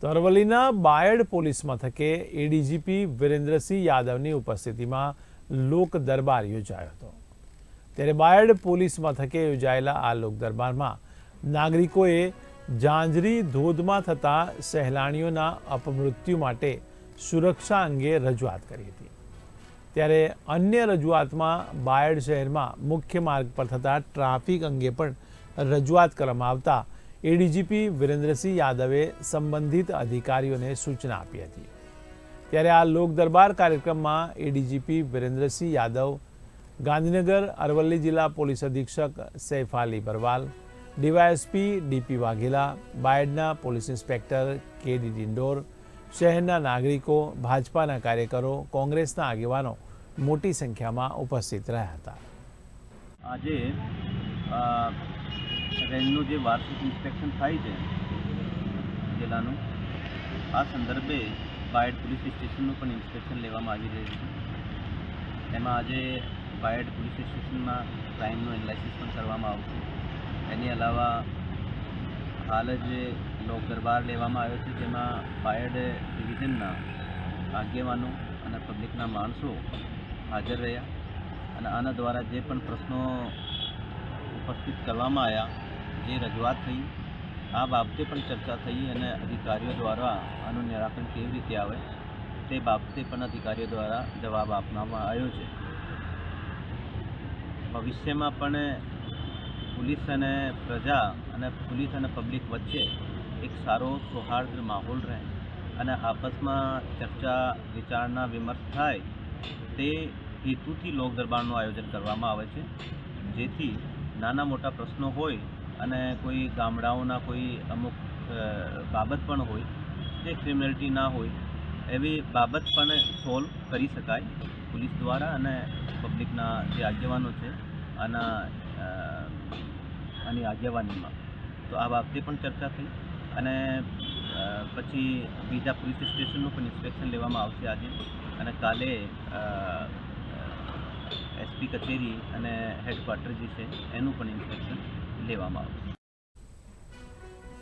તો અરવલ્લીના બાયડ પોલીસ મથકે એડીજીપી વિરેન્દ્રસિંહ યાદવની ઉપસ્થિતિમાં લોક દરબાર યોજાયો હતો। ત્યારે બાયડ પોલીસ મથકે યોજાયેલા આ લોક દરબારમાં નાગરિકોએ ઝાંઝરી ધોધમાં થતા સહેલાણીઓના અપમૃત્યુ માટે સુરક્ષા અંગે રજૂઆત કરી હતી। ત્યારે અન્ય રજૂઆતમાં બાયડ શહેરમાં મુખ્ય માર્ગ પર થતા ટ્રાફિક અંગે પણ રજૂઆત કરવામાં આવતા એડીજીપી વિરેન્દ્રસિંહ યાદવે સંબંધિત અધિકારીઓને સૂચના આપી હતી। ત્યારે આ લોક દરબાર કાર્યક્રમમાં એડીજીપી વિરેન્દ્રસિંહ યાદવ, ગાંધીનગર અરવલ્લી જિલ્લા પોલીસ અધિક્ષક સૈફ અલી બરવાલ, ડીવાયએસપી ડીપી વાઘેલા, બાયડના પોલીસ ઇન્સ્પેક્ટર કેડી ડિંડોર, શહેરના નાગરિકો, ભાજપાના કાર્યકરો, કોંગ્રેસના આગેવાનો મોટી સંખ્યામાં ઉપસ્થિત રહ્યા હતા। આજે રેન્જનું જે વાર્ષિક ઇન્સ્પેક્શન થાય છે જિલ્લાનું, આ સંદર્ભે બાયડ પોલીસ સ્ટેશનનું પણ ઇન્સ્પેક્શન લેવામાં આવી રહ્યું છે। એમાં આજે બાયડ પોલીસ સ્ટેશનમાં ક્રાઇમનું એનાલિસિસ પણ કરવામાં આવશે। એની અલાવા હાલ જ લોક દરબાર લેવામાં આવ્યો છે, જેમાં બાયડ ડિવિઝનના આગેવાનો અને પબ્લિકના માણસો હાજર રહ્યા અને આના દ્વારા જે પણ પ્રશ્નો ઉપસ્થિત કરવામાં આવ્યા, જે રજૂઆત થઈ, આ બાબતે પણ ચર્ચા થઈ અને અધિકારીઓ દ્વારા આનું નિરાકરણ કેવી રીતે આવે તે બાબતે પણ અધિકારીઓ દ્વારા જવાબ આપવામાં આવ્યો છે। ભવિષ્યમાં પણ પોલીસ અને પ્રજા અને પોલીસ અને પબ્લિક વચ્ચે એક સારો સૌહાર્દ માહોલ રહે અને આપસમાં ચર્ચા વિચારણા વિમર્શ થાય તે હેતુથી લોક દરબારનું આયોજન કરવામાં આવે છે, જેથી નાના મોટા પ્રશ્નો હોય અને કોઈ ગામડાઓના કોઈ અમુક બાબત પણ હોય જે ક્રિમિનલિટી ના હોય એવી બાબત પણ સોલ્વ કરી શકાય પોલીસ દ્વારા અને પબ્લિકના જે આગેવાનો છે આની આગેવાનીમાં। તો આ બાબતે પણ ચર્ચા થઈ અને પછી બીજા પોલીસ સ્ટેશનનું પણ ઇન્સ્પેક્શન લેવામાં આવશે આજે અને કાલે એસપી કચેરી અને હેડક્વાર્ટર જે છે એનું પણ ઇન્સ્પેક્શન લેવામાં આવશે।